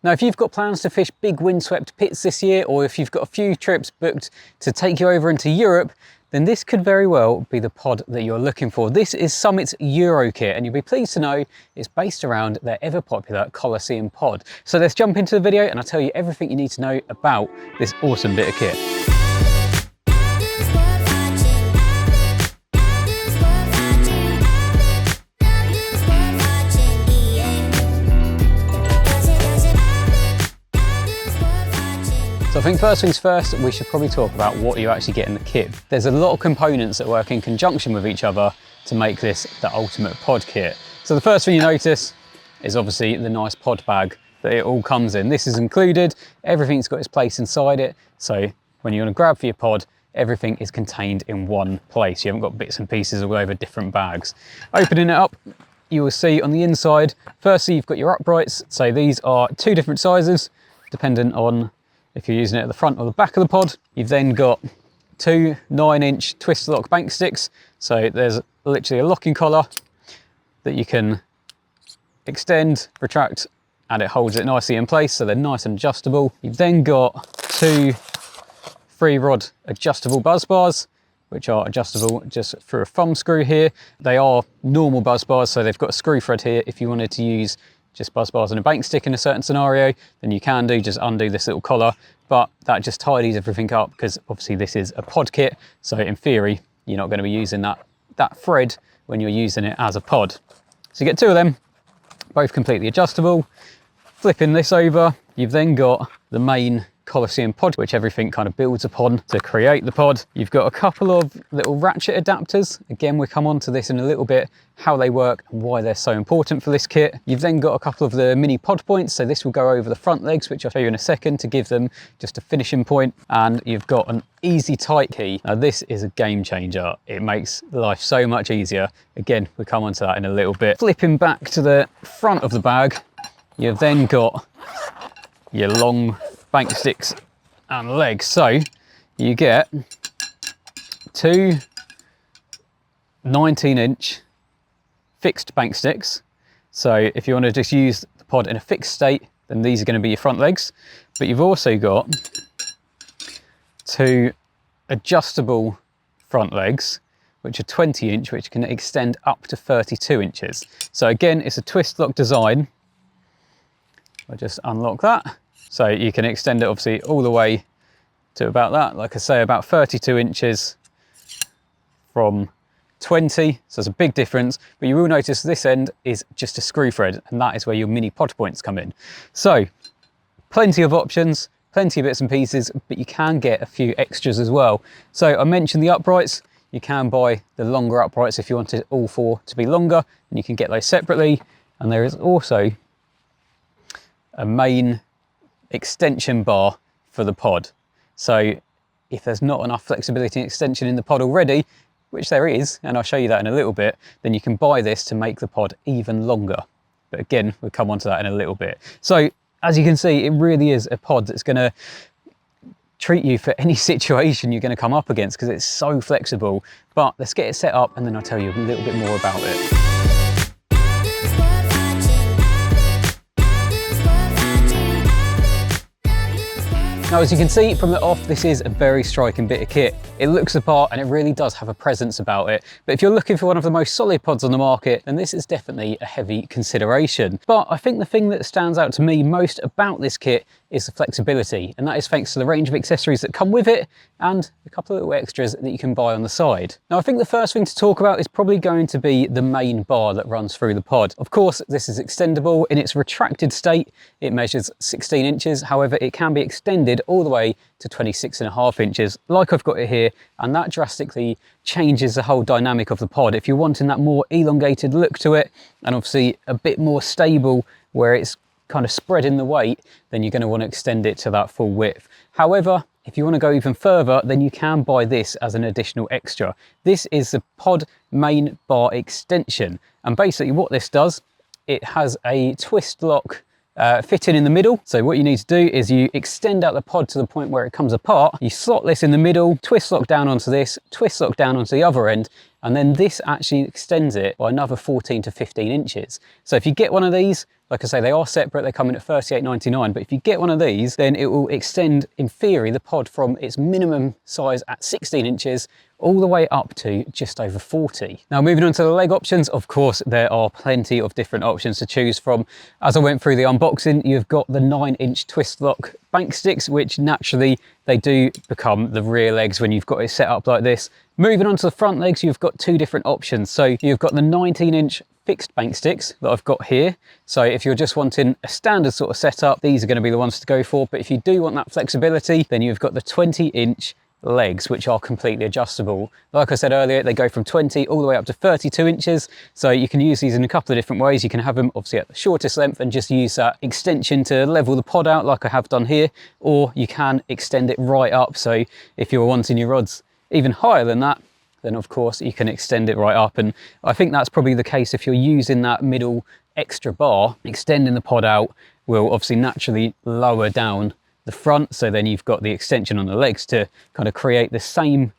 Now, if you've got plans to fish big windswept pits this year, or if you've got a few trips booked to take you over into Europe, then this could very well be the pod that you're looking for. This is Summit's Euro kit, and you'll be pleased to know it's based around their ever popular Colosseum pod. So let's jump into the video and I'll tell you everything you need to know about this awesome bit of kit. So I think first things first, we should probably talk about what you actually get in the kit. There's a lot of components that work in conjunction with each other to make this the ultimate pod kit. So the first thing you notice is obviously the nice pod bag that it all comes in. This is included, everything's got its place inside it. So when you want to grab for your pod, everything is contained in one place. You haven't got bits and pieces all over different bags. Opening it up, you will see on the inside, firstly, you've got your uprights. So these are two different sizes, depending on if you're using it at the front or the back of the pod. You've then got two 9-inch twist lock bank sticks. So there's literally a locking collar that you can extend, retract, and it holds it nicely in place. So they're nice and adjustable. You've then got two 3-rod adjustable buzz bars, which are adjustable just through a thumb screw here. They are normal buzz bars, so they've got a screw thread here. If you wanted to use just buzz bars and a bank stick in a certain scenario, then you can just undo this little collar, but that just tidies everything up because obviously this is a pod kit. So in theory, you're not going to be using that thread when you're using it as a pod. So you get two of them, both completely adjustable. Flipping this over, you've then got the main Colosseum pod, which everything kind of builds upon to create the pod. You've got a couple of little ratchet adapters. Again, we'll come on to this in a little bit, how they work and why they're so important for this kit. You've then got a couple of the mini pod points. So this will go over the front legs, which I'll show you in a second to give them just a finishing point. And you've got an easy tight key. Now this is a game changer. It makes life so much easier. Again, we'll come on to that in a little bit. Flipping back to the front of the bag, you've then got your long bank sticks and legs. So you get two 19-inch fixed bank sticks. So if you want to just use the pod in a fixed state, then these are going to be your front legs. But you've also got two adjustable front legs, which are 20-inch, which can extend up to 32 inches. So again, it's a twist lock design. I'll just unlock that. So you can extend it obviously all the way to about that, like I say, about 32 inches from 20. So it's a big difference, but you will notice this end is just a screw thread, and that is where your mini pod points come in. So plenty of options, plenty of bits and pieces, but you can get a few extras as well. So I mentioned the uprights. You can buy the longer uprights if you wanted all four to be longer, and you can get those separately. And there is also a main extension bar for the pod. So if there's not enough flexibility and extension in the pod already, which there is, and I'll show you that in a little bit, then you can buy this to make the pod even longer. But again, we'll come on to that in a little bit. So as you can see, it really is a pod that's going to treat you for any situation you're going to come up against because it's so flexible. But let's get it set up and then I'll tell you a little bit more about it. Now, as you can see from the off, this is a very striking bit of kit. It looks the part and it really does have a presence about it. But if you're looking for one of the most solid pods on the market, then this is definitely a heavy consideration. But I think the thing that stands out to me most about this kit is the flexibility, and that is thanks to the range of accessories that come with it and a couple of little extras that you can buy on the side. Now, I think the first thing to talk about is probably going to be the main bar that runs through the pod. Of course, this is extendable. In its retracted state, it measures 16 inches. However, it can be extended all the way to 26.5 inches, like I've got it here, and that drastically changes the whole dynamic of the pod. If you're wanting that more elongated look to it, and obviously a bit more stable where it's kind of spreading the weight, then you're going to want to extend it to that full width. However, if you want to go even further, then you can buy this as an additional extra. This is the pod main bar extension, and basically what this does, it has a twist lock fitting in the middle. So what you need to do is you extend out the pod to the point where it comes apart. You slot this in the middle, twist lock down onto this, twist lock down onto the other end, And then this actually extends it by another 14 to 15 inches. So if you get one of these, like I say, they are separate, they come in at $38.99, but if you get one of these, then it will extend, in theory, the pod from its minimum size at 16 inches all the way up to just over 40. Now moving on to the leg options, of course, there are plenty of different options to choose from. As I went through the unboxing, you've got the 9-inch twist lock bank sticks, which naturally they do become the rear legs when you've got it set up like this. Moving on to the front legs, you've got two different options. So you've got the 19-inch fixed bank sticks that I've got here. So if you're just wanting a standard sort of setup, these are going to be the ones to go for. But if you do want that flexibility, then you've got the 20-inch legs, which are completely adjustable. Like I said earlier, they go from 20 all the way up to 32 inches. So you can use these in a couple of different ways. You can have them obviously at the shortest length and just use that extension to level the pod out like I have done here, or you can extend it right up. So if you're wanting your rods even higher than that, then of course you can extend it right up. And I think that's probably the case if you're using that middle extra bar. Extending the pod out will obviously naturally lower down the front, so then you've got the extension on the legs to kind of create the same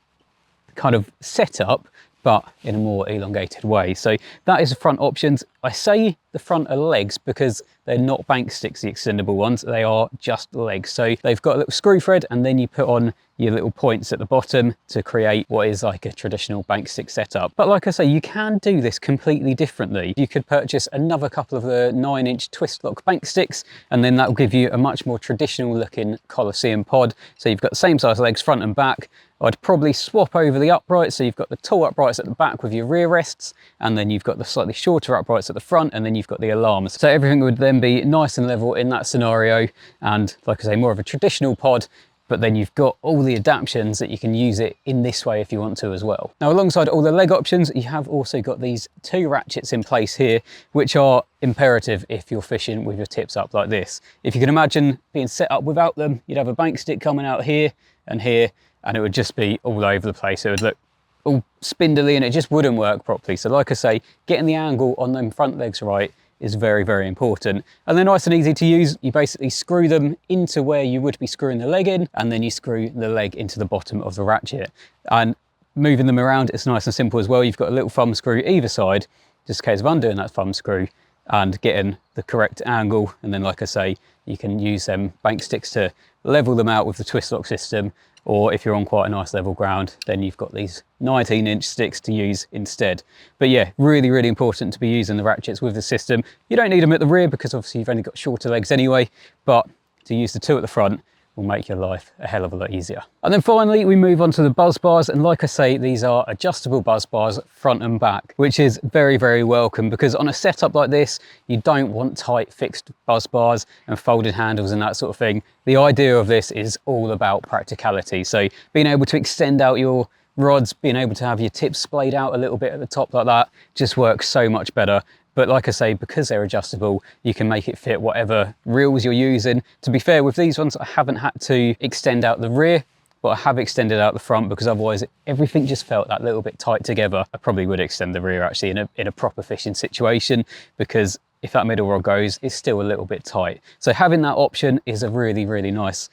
kind of setup but in a more elongated way. So that is the front options. I say the front are legs because they're not bank sticks, the extendable ones, they are just legs. So they've got a little screw thread and then you put on your little points at the bottom to create what is like a traditional bank stick setup. But like I say, you can do this completely differently. You could purchase another couple of the 9-inch twist lock bank sticks, and then that will give you a much more traditional looking Colosseum pod. So you've got the same size legs front and back. I'd probably swap over the uprights, so you've got the tall uprights at the back with your rear rests, and then you've got the slightly shorter uprights at the front, and then you've got the alarms. So everything would then be nice and level in that scenario, and like I say, more of a traditional pod, but then you've got all the adaptions that you can use it in this way if you want to as well. Now, alongside all the leg options, you have also got these two ratchets in place here, which are imperative if you're fishing with your tips up like this. If you can imagine being set up without them, you'd have a bank stick coming out here and here, and it would just be all over the place. It would look all spindly and it just wouldn't work properly. So like I say, getting the angle on them front legs right is very, very important. And they're nice and easy to use. You basically screw them into where you would be screwing the leg in, and then you screw the leg into the bottom of the ratchet. And moving them around, it's nice and simple as well. You've got a little thumb screw either side, just in case of undoing that thumb screw and getting the correct angle. And then, like I say, you can use them bank sticks to level them out with the twist lock system, or if you're on quite a nice level ground, then you've got these 19-inch sticks to use instead. But yeah, really, really important to be using the ratchets with the system. You don't need them at the rear because obviously you've only got shorter legs anyway, but to use the two at the front will make your life a hell of a lot easier. And then finally, we move on to the buzz bars. And like I say, these are adjustable buzz bars front and back, which is very, very welcome because on a setup like this, you don't want tight fixed buzz bars and folded handles and that sort of thing. The idea of this is all about practicality. So being able to extend out your rods, being able to have your tips splayed out a little bit at the top like that, just works so much better. But like I say, because they're adjustable, you can make it fit whatever reels you're using. To be fair, with these ones, I haven't had to extend out the rear, but I have extended out the front because otherwise everything just felt that little bit tight together. I probably would extend the rear actually in a proper fishing situation, because if that middle rod goes, it's still a little bit tight. So having that option is a really, really nice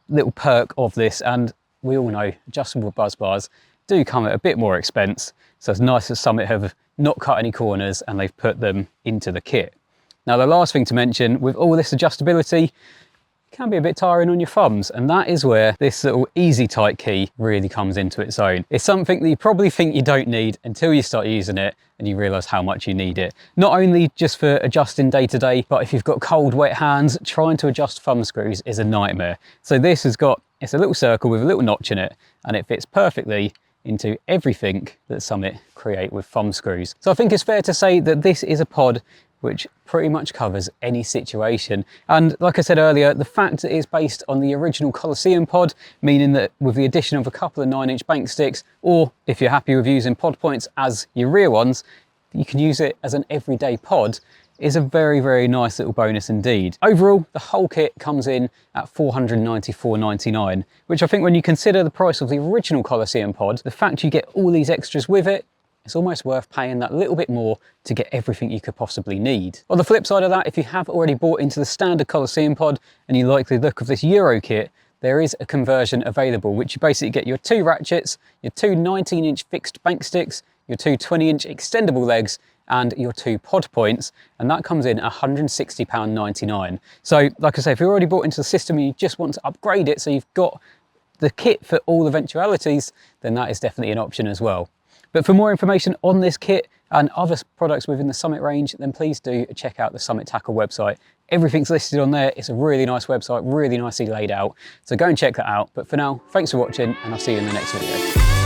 little perk of this. And we all know adjustable buzz bars do come at a bit more expense. So it's nice that Summit have not cut any corners and they've put them into the kit. Now, the last thing to mention with all this adjustability, it can be a bit tiring on your thumbs, and that is where this little easy tight key really comes into its own. It's something that you probably think you don't need until you start using it and you realize how much you need it. Not only just for adjusting day to day, but if you've got cold, wet hands, trying to adjust thumb screws is a nightmare. So this has got, it's a little circle with a little notch in it, and it fits perfectly into everything that Summit create with thumb screws. So I think it's fair to say that this is a pod which pretty much covers any situation. And like I said earlier, the fact that it's based on the original Colosseum pod, meaning that with the addition of a couple of 9-inch bank sticks, or if you're happy with using pod points as your rear ones, you can use it as an everyday pod, is a very, very nice little bonus indeed. Overall, the whole kit comes in at $494.99, which I think when you consider the price of the original Colosseum pod, the fact you get all these extras with it, it's almost worth paying that little bit more to get everything you could possibly need. On the flip side of that, if you have already bought into the standard Colosseum pod and you like the look of this Euro kit, there is a conversion available, which you basically get your two ratchets, your two 19-inch fixed bank sticks, your two 20-inch extendable legs, and your two pod points, and that comes in £160.99. So like I say, if you're already bought into the system and you just want to upgrade it so you've got the kit for all eventualities, then that is definitely an option as well. But for more information on this kit and other products within the Summit range, then please do check out the Summit Tackle website. Everything's listed on there. It's a really nice website, really nicely laid out. So go and check that out. But for now, thanks for watching, and I'll see you in the next video.